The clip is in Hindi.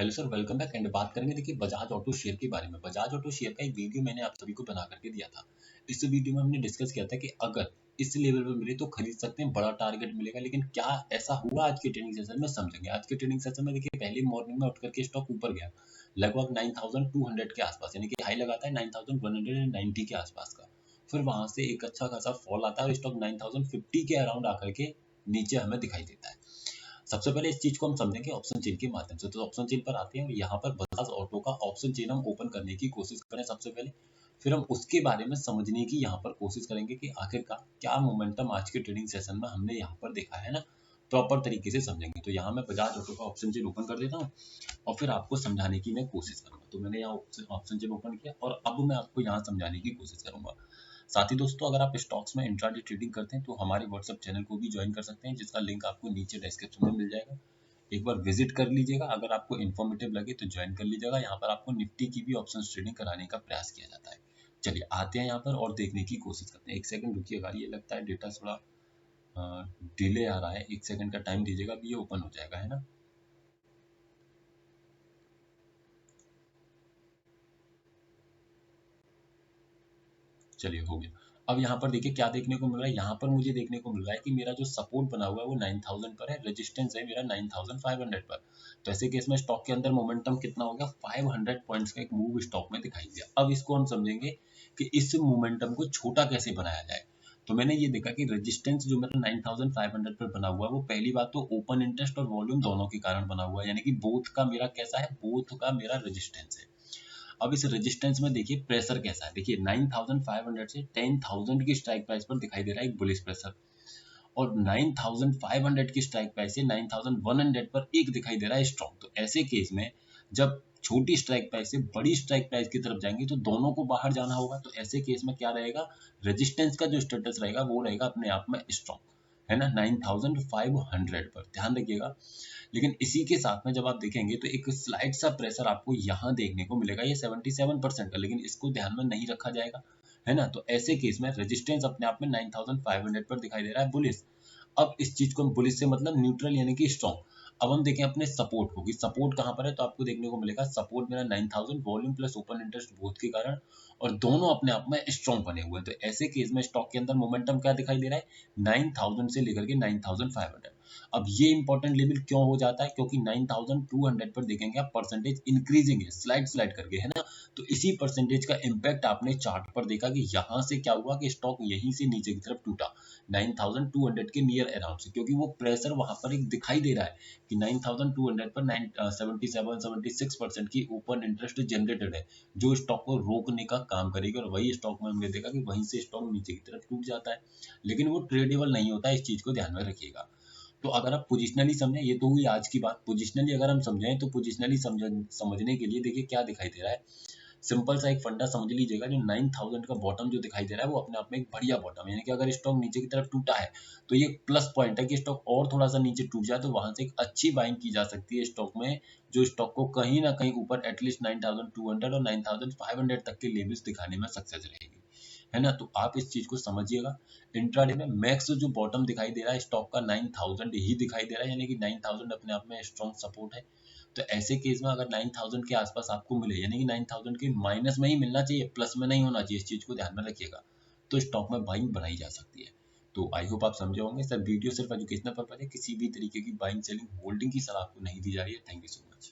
Hello sir, welcome back. And बात करेंगे देखिए बजाज ऑटो शेयर के बारे में। बजाज ऑटो शेयर का एक वीडियो मैंने आप सभी को बना करके दिया था। इस वीडियो में हमने डिस्कस किया था कि अगर इस लेवल पे मिले तो खरीद सकते हैं, बड़ा टारगेट मिलेगा। लेकिन क्या ऐसा हुआ आज के ट्रेडिंग सेशन में, समझेंगे। आज के ट्रेडिंग सेशन में देखिए पहले मॉर्निंग में उठ करके स्टॉक ऊपर गया लगभग 9200 के आसपास, यानी कि हाई लगाता है 9190 के आसपास का। फिर वहां से एक अच्छा खासा फॉल आता है और स्टॉक 9050 के अराउंड आकर के नीचे हमें दिखाई देता है। सबसे पहले इस चीज को हम समझेंगे ऑप्शन चेन के माध्यम से। तो ऑप्शन चेन पर आते हैं और यहाँ पर बजाज ऑटो का ऑप्शन चेन हम ओपन करने की कोशिश करें सबसे पहले। फिर हम उसके बारे में समझने की यहाँ पर कोशिश करेंगे कि आखिरकार क्या मोमेंटम आज के ट्रेडिंग सेशन में हमने यहाँ पर देखा है ना, प्रॉपर तरीके से समझेंगे। तो यहाँ मैं बजाज ऑटो का ऑप्शन चेन ओपन कर देता हूँ और फिर आपको समझाने की मैं कोशिश करूंगा। तो मैंने यहाँ ऑप्शन चेन ओपन किया और अब मैं आपको यहाँ समझाने की कोशिश करूंगा। साथ ही दोस्तों, अगर आप स्टॉक्स में इंट्राडे ट्रेडिंग करते हैं तो हमारे व्हाट्सएप चैनल को भी ज्वाइन कर सकते हैं, जिसका लिंक आपको नीचे डिस्क्रिप्शन में मिल जाएगा। एक बार विजिट कर लीजिएगा। अगर आपको इन्फॉर्मेटिव लगे तो ज्वाइन कर लीजिएगा। यहाँ पर आपको निफ्टी की भी ऑप्शन ट्रेडिंग कराने का प्रयास किया जाता है। चलिए आते हैं यहाँ पर और देखने की कोशिश करते हैं। एक सेकंड रुकिएगा, ये लगता है डेटा थोड़ा डिले आ रहा है। एक सेकंड का टाइम दीजिएगा, अभी ये ओपन हो जाएगा, है ना। चलिए हो गया। अब यहाँ पर देखिए क्या देखने को मिल रहा है। यहाँ पर मुझे देखने को मिल रहा है कि मेरा जो सपोर्ट बना हुआ है वो 9000 पर है, रेजिस्टेंस है मेरा 9500 पर। तो ऐसे केस में स्टॉक के अंदर मोमेंटम कितना हो गया, 500 पॉइंट्स का एक मूव स्टॉक में दिखाई दिया। अब इसको हम समझेंगे कि इस मोमेंटम को छोटा कैसे बनाया जाए। तो मैंने ये देखा कि रेजिस्टेंस जो मेरा 9500 पर बना हुआ है वो पहली बात तो ओपन इंटरेस्ट और वॉल्यूम दोनों के कारण बना हुआ है, यानी कि बोथ का मेरा कैसा है, बोथ का मेरा रेजिस्टेंस है। अब इस रेजिस्टेंस में देखिए प्रेशर कैसा है। देखिए 9500 से 10000 की स्ट्राइक प्राइस पर दिखाई दे रहा है एक बुलिश प्रेशर, और 9500 की स्ट्राइक प्राइस से 9100 पर एक दिखाई दे रहा है स्ट्रॉन्ग। तो ऐसे केस में जब छोटी स्ट्राइक प्राइस से बड़ी स्ट्राइक प्राइस की तरफ जाएंगे तो दोनों को बाहर जाना होगा। तो ऐसे केस में क्या रहेगा, रेजिस्टेंस का जो स्टेटस रहेगा वो रहेगा अपने आप में स्ट्रॉन्ग, है ना, 9500 पर, ध्यान रखिएगा। लेकिन इसी के साथ में जब आप देखेंगे तो एक स्लाइड सा प्रेशर आपको यहाँ देखने को मिलेगा, ये 77% का, लेकिन इसको ध्यान में नहीं रखा जाएगा, है ना। तो ऐसे केस में रेजिस्टेंस अपने आप में 9500 पर दिखाई दे रहा है बुलिश। अब इस चीज को हम बुलिश से मतलब न्यूट्रल यानी कि स्ट्रॉन्ग। अब हम देखें अपने सपोर्ट को कि सपोर्ट कहाँ पर है। तो आपको देखने को मिलेगा सपोर्ट मेरा 9000 volume plus open interest both के कारण, और दोनों अपने आप में स्ट्रॉन्ग बने हुए हैं। तो ऐसे केस में स्टॉक के अंदर मोमेंटम क्या दिखाई दे रहा है, 9000 से लेकर के 9500। अब ये इंपॉर्टेंट लेवल क्यों हो जाता है, क्योंकि 9200 पर देखेंगे आप परसेंटेज इंक्रीजिंग है, स्लाइड स्लाइड करके, है ना। तो इसी परसेंटेज का इम्पैक्ट आपने चार्ट पर देखा कि यहाँ से क्या हुआ कि स्टॉक यहीं से नीचे की तरफ टूटा 9200 के नियर अराउंड से, क्योंकि वो प्रेशर वहां पर एक दिखाई दे रहा है कि 9200 पर 77-76% की ओपन इंटरेस्ट जनरेटेड है, जो स्टॉक को रोकने का काम करेगी। और वही स्टॉक में हमने देखा कि वहीं से स्टॉक नीचे की तरफ टूट जाता है, लेकिन वो ट्रेडेबल नहीं होता है। इस चीज को ध्यान में रखिएगा। तो अगर आप पोजिशनली समझें, ये तो हुई आज की बात। पोजिशनली अगर हम समझें तो पोजिशनली समझने के लिए देखिए क्या दिखाई दे रहा है। सिंपल सा एक फंडा समझ लीजिएगा, जो 9000 का बॉटम जो दिखाई दे रहा है वो अपने आप में एक बढ़िया बॉटम है, यानी कि अगर स्टॉक नीचे की तरफ टूटा है तो ये प्लस पॉइंट है कि स्टॉक और थोड़ा सा नीचे टूट जाए तो वहां से एक अच्छी बाइंग की जा सकती है स्टॉक में, जो स्टॉक को कहीं ना कहीं ऊपर एटलीस्ट 9200 और 9500 तक के लेवल्स दिखाने में सक्सेस रहेगी, है ना। तो आप इस चीज को समझिएगा। इंट्राडे में मैक्स जो बॉटम दिखाई दे रहा है स्टॉक का 9000 ही दिखाई दे रहा है, यानी कि 9000 अपने आप में स्ट्रॉन्ग सपोर्ट है। तो ऐसे केस में अगर 9000 के आसपास आपको मिले, यानी कि 9000 के माइनस में ही मिलना चाहिए, प्लस में नहीं होना चाहिए, इस चीज को ध्यान में रखिएगा। तो स्टॉक में बाइंग बनाई जा सकती है। तो आई होप आप समझे होंगे। सर वीडियो सिर्फ एजुकेशनल पर्पज है, किसी भी तरीके की बाइंग सेलिंग होल्डिंग की सलाह आपको नहीं दी जा रही है। Thank you so much.